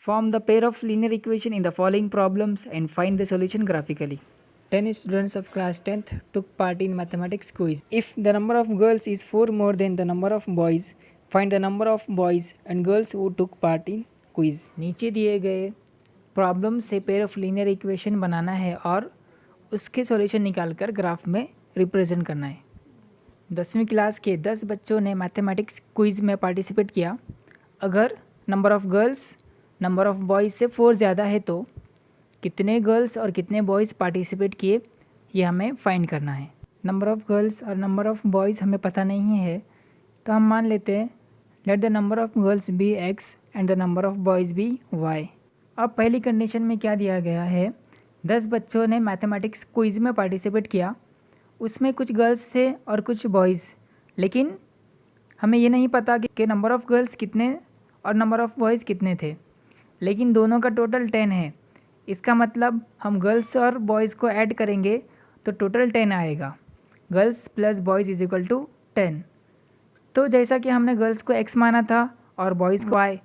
Form the pair of linear equation in the following problems and find the solution graphically. 10 students of class 10th took part in mathematics quiz. If the number of girls is 4 more than the number of boys, find the number of boys and girls who took part in quiz. नीचे दिए गए problem से pair of linear equation बनाना है और उसके solution निकालकर graph में represent करना है। 10वीं क्लास के 10 बच्चों ने मैथमेटिक्स क्विज में पार्टिसिपेट किया। अगर number of girls number of boys से 4 ज़्यादा है तो कितने गर्ल्स और कितने बॉयज़ पार्टिसिपेट किए ये हमें फाइंड करना है। नंबर ऑफ़ गर्ल्स और नंबर ऑफ़ बॉयज़ हमें पता नहीं है तो हम मान लेते हैं let the number of girls be x and the number of boys be y। अब पहली कंडीशन में क्या दिया गया है, 10 बच्चों ने मैथमेटिक्स क्विज में पार्टिसिपेट किया, उसमें कुछ गर्ल्स थे और कुछ बॉयज़, लेकिन हमें ये नहीं पता कि नंबर ऑफ़ गर्ल्स कितने और नंबर ऑफ़ बॉयज़ कितने थे, लेकिन दोनों का टोटल 10 है। इसका मतलब हम गर्ल्स और बॉयज़ को ऐड करेंगे तो टोटल 10 आएगा। Girls plus boys is equal to 10। तो जैसा कि हमने गर्ल्स को x माना था और बॉयज़ को y,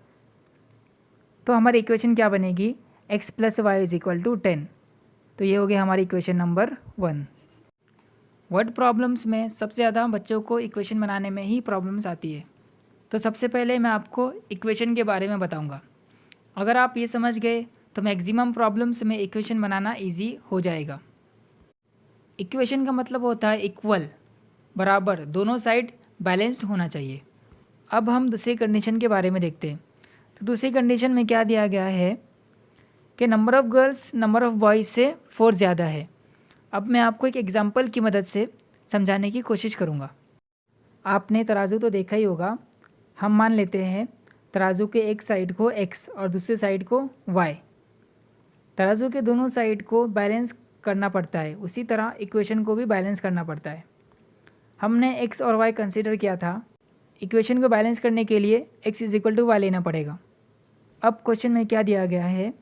तो हमारी इक्वेशन क्या बनेगी, x plus y is equal to 10। तो ये हो गया हमारी इक्वेशन नंबर 1। वर्ड प्रॉब्लम्स में सबसे ज़्यादा बच्चों को इक्वेशन बनाने में ही प्रॉब्लम्स आती है। तो सबसे पहले मैं आपको इक्वेशन के बारे में बताऊंगा। अगर आप ये समझ गए तो मैक्सिमम प्रॉब्लम्स में इक्वेशन बनाना इजी हो जाएगा। इक्वेशन का मतलब होता है इक्वल, बराबर, दोनों साइड बैलेंस्ड होना चाहिए। अब हम दूसरी कंडीशन के बारे में देखते हैं। तो दूसरी कंडीशन में क्या दिया गया है कि number of girls number of boys से 4 ज़्यादा है। अब मैं आपको एक एग्जांपल की मदद से समझाने की कोशिश करूँगा। आपने तराजू तो देखा ही होगा। हम मान लेते हैं तराजू के एक साइड को x और दूसरी साइड को y। तराजू के दोनों साइड को बैलेंस करना पड़ता है, उसी तरह इक्वेशन को भी बैलेंस करना पड़ता है। हमने x और y कंसीडर किया था। इक्वेशन को बैलेंस करने के लिए x is equal to y लेना पड़ेगा। अब क्वेश्चन में क्या दिया गया है,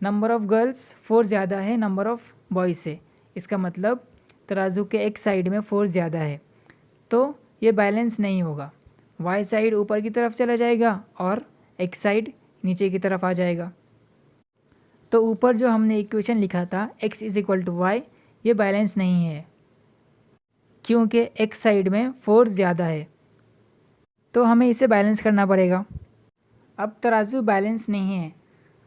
नंबर ऑफ़ गर्ल्स 4 ज़्यादा है नंबर ऑफ़ बॉयज़ से। इसका मतलब तराजू के एक साइड में 4 ज़्यादा है तो ये बैलेंस नहीं होगा। y साइड ऊपर की तरफ चला जाएगा और x साइड नीचे की तरफ आ जाएगा। तो ऊपर जो हमने इक्वेशन लिखा था x is equal to y, ये बैलेंस नहीं है क्योंकि x साइड में 4 ज़्यादा है, तो हमें इसे बैलेंस करना पड़ेगा। अब तराजू बैलेंस नहीं है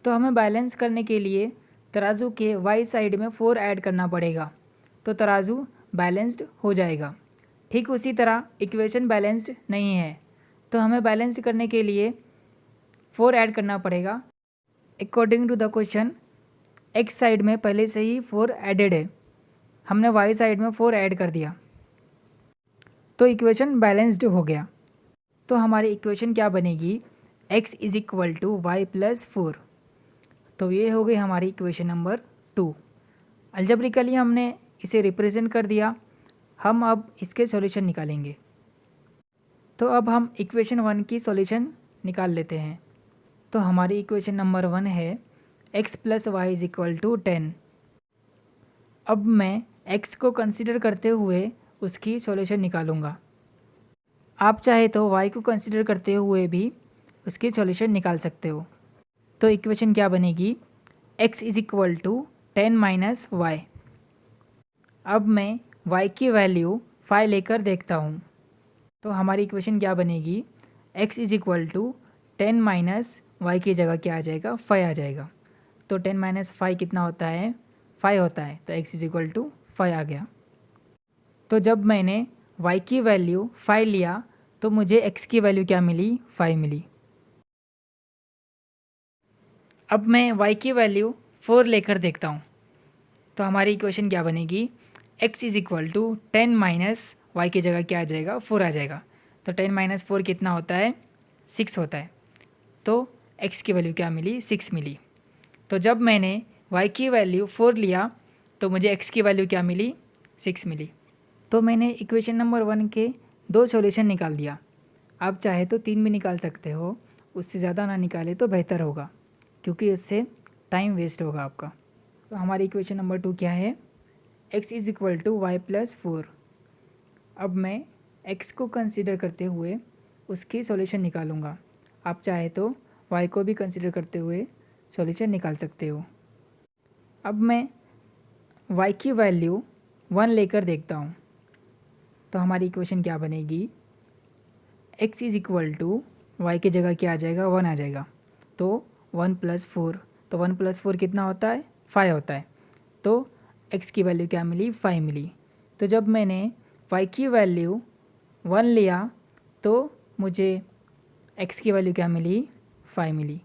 तो हमें बैलेंस करने के लिए तराजू के y साइड में 4 ऐड करना पड़ेगा, तो तराजू बैलेंस्ड हो जाएगा। ठीक उसी तरह इक्वेशन बैलेंस्ड नहीं है तो हमें बैलेंस करने के लिए 4 ऐड करना पड़ेगा। According to the question x side में पहले से ही 4 एडेड है, हमने y साइड में 4 ऐड कर दिया तो इक्वेशन बैलेंस्ड हो गया। तो हमारी इक्वेशन क्या बनेगी, x is equal to y plus 4। तो ये हो गई हमारी इक्वेशन नंबर 2। अलजेब्रिकली हमने इसे रिप्रेजेंट कर दिया। हम अब इसके सॉल्यूशन निकालेंगे। तो अब हम इक्वेशन 1 की सॉल्यूशन निकाल लेते हैं। तो हमारी इक्वेशन नंबर 1 है x plus y is equal to 10। अब मैं x को कंसिडर करते हुए उसकी सॉल्यूशन निकालूंगा। आप चाहे तो y को कंसिडर करते हुए भी उसकी सॉल्यूशन निकाल सकते हो। तो इक्वेशन क्या बनेगी, x is equal to 10 minus y. अब मैं y की वैल्यू 5 लेकर देखता हूँ। तो हमारी इक्वेशन क्या बनेगी, x is equal to 10 minus y की जगह क्या आ जाएगा, 5 आ जाएगा। तो 10 माइनस 5 कितना होता है, 5 होता है। तो x इज इक्वल टू 5 आ गया। तो जब मैंने y की वैल्यू 5 लिया तो मुझे x की वैल्यू क्या मिली, 5 मिली। अब मैं y की वैल्यू 4 लेकर देखता हूँ। तो हमारी इक्वेशन क्या बनेगी, x is equal to 10 minus y की जगह क्या आ जाएगा, 4 आ जाएगा। तो 10 माइनस 4 कितना होता है, 6 होता है। तो x की वैल्यू क्या मिली, 6 मिली। तो जब मैंने y की वैल्यू 4 लिया तो मुझे x की वैल्यू क्या मिली, 6 मिली। तो मैंने इक्वेशन नंबर 1 के 2 सॉल्यूशन निकाल दिया। आप चाहे तो 3 भी निकाल सकते हो, उससे ज़्यादा ना निकाले तो बेहतर होगा क्योंकि इससे टाइम वेस्ट होगा आपका। तो हमारी इक्वेशन नंबर 2 क्या है, x is equal to y plus 4। अब मैं x को कंसिडर करते हुए उसकी सॉल्यूशन निकालूंगा। आप चाहे तो y को भी कंसिडर करते हुए सॉल्यूशन निकाल सकते हो। अब मैं y की वैल्यू 1 लेकर देखता हूँ, तो हमारी इक्वेशन क्या बनेगी, x is equal to y की जगह क्या आ जाएगा, 1 आ जाएगा, तो 1 + 4, तो 1 + 4 कितना होता है, 5 होता है, तो x की वैल्यू क्या मिली, 5 मिली। तो जब मैंने y की वैल्यू 1 लिया तो मुझे x की वैल्यू क्या मिली, 5 मिली।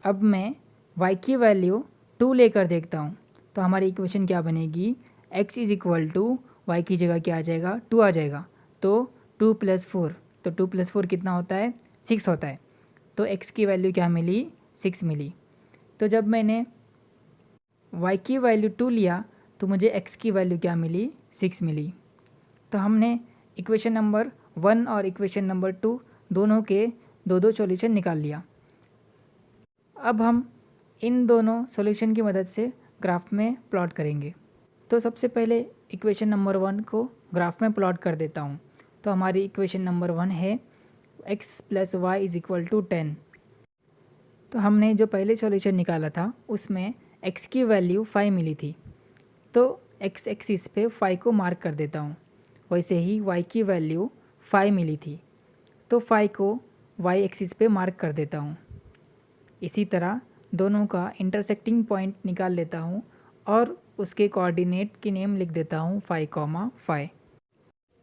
अब मैं y की वैल्यू 2 लेकर देखता हूँ, तो हमारी इक्वेशन क्या बनेगी, x is equal to y की जगह क्या आ जाएगा, 2 आ जाएगा, तो 2 + 4, तो 2 + 4 कितना होता है, 6 होता है, तो x की वैल्यू क्या मिली, 6 मिली। तो जब मैंने y की वैल्यू 2 लिया तो मुझे x की वैल्यू क्या मिली, 6 मिली। तो हमने इक्वेशन नंबर 1 और इक्वेशन नंबर 2 दोनों के दो सॉल्यूशन निकाल लिया। अब हम इन दोनों सॉल्यूशन की मदद से ग्राफ में प्लॉट करेंगे। तो सबसे पहले इक्वेशन नंबर 1 को ग्राफ में प्लॉट कर देता हूँ। तो हमारी इक्वेशन नंबर 1 है x + y = 10। तो हमने जो पहले सॉल्यूशन निकाला था उसमें x की वैल्यू 5 मिली थी, तो x एक्सिस पे 5 को मार्क कर देता हूँ। वैसे ही y की वैल्यू 5 मिली थी, तो 5 को y एक्सिस पे मार्क कर देता हूँ। इसी तरह दोनों का इंटरसेक्टिंग पॉइंट निकाल लेता हूँ और उसके कोऑर्डिनेट की नेम लिख देता हूँ 5,5।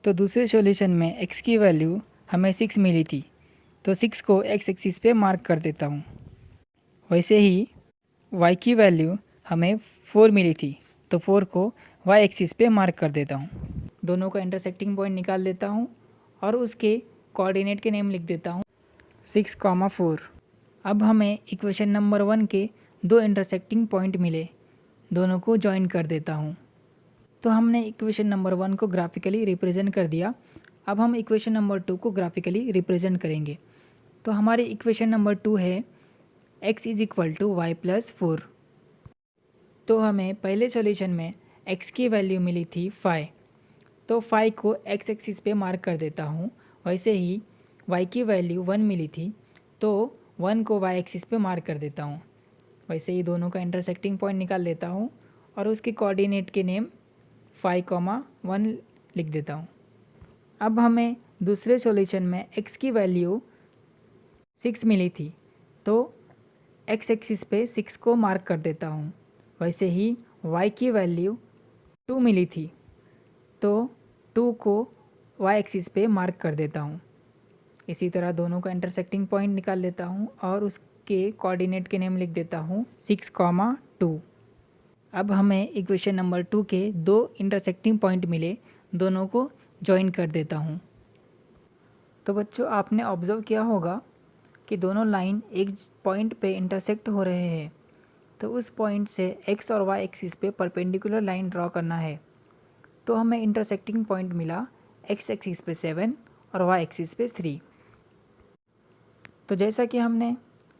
तो दूसरे सॉल्यूशन में x की वैल्यू हमें 6 मिली थी, तो 6 को x एक्सिस पे मार्क कर देता हूँ। वैसे ही y की वैल्यू हमें 4 मिली थी, तो 4 को y एक्सिस पे मार्क कर देता हूँ। दोनों का इंटरसेक्टिंग पॉइंट निकाल लेता हूँ और उसके कोऑर्डिनेट के नेम लिख देता हूँ 6,4। अब हमें इक्वेशन नंबर 1 के दो इंटरसेक्टिंग पॉइंट मिले, दोनों को ज्वाइन कर देता हूँ। तो हमने इक्वेशन नंबर 1 को ग्राफिकली रिप्रेजेंट कर दिया। अब हम इक्वेशन नंबर 2 को ग्राफिकली रिप्रेजेंट करेंगे। तो हमारी इक्वेशन नंबर 2 है x is equal to y + 4। तो हमें पहले सॉल्यूशन में x की वैल्यू मिली थी 5, तो 5 को x एक्सिस पे मार्क कर देता हूँ। वैसे ही y की वैल्यू 1 मिली थी, तो 1 को y एक्सिस पे मार्क कर देता हूँ। वैसे ही दोनों का इंटरसेक्टिंग पॉइंट निकाल लेता हूँ और उसके कोऑर्डिनेट के नेम 5,1 लिख देता हूँ। अब हमें दूसरे सॉल्यूशन में x की वैल्यू 6 मिली थी, तो x एक्सिस पे 6 को मार्क कर देता हूँ। वैसे ही y की वैल्यू 2 मिली थी, तो 2 को y एक्सिस पे मार्क कर देता हूँ। इसी तरह दोनों का इंटरसेक्टिंग पॉइंट निकाल लेता हूँ और उसके कोऑर्डिनेट के नेम लिख देता हूँ 6,2। अब हमें इक्वेशन नंबर 2 के दो इंटरसेक्टिंग पॉइंट मिले, दोनों को ज्वाइन कर देता हूँ। तो बच्चों आपने ऑब्ज़र्व किया होगा कि दोनों लाइन एक पॉइंट पे इंटरसेक्ट हो रहे हैं, तो उस पॉइंट से x और y एक्सिस पे परपेंडिकुलर लाइन ड्रॉ करना है। तो हमें इंटरसेक्टिंग पॉइंट मिला x एक्सिस पे 7 और y एक्सिस पे 3। तो जैसा कि हमने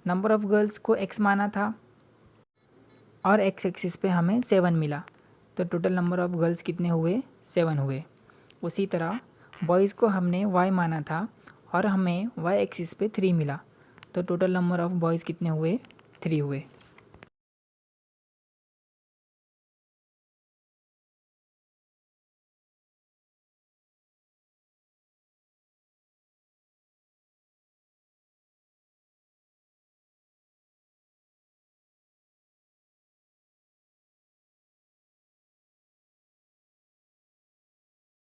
नंबर ऑफ़ गर्ल्स को x माना था और x एक्सिस पे हमें 7 मिला, तो टोटल नंबर ऑफ़ गर्ल्स कितने हुए, 7 हुए। उसी तरह बॉयज़ को हमने y माना था और हमें y एक्सिस पे 3 मिला, तो टोटल नंबर ऑफ़ बॉयज़ कितने हुए, 3 हुए।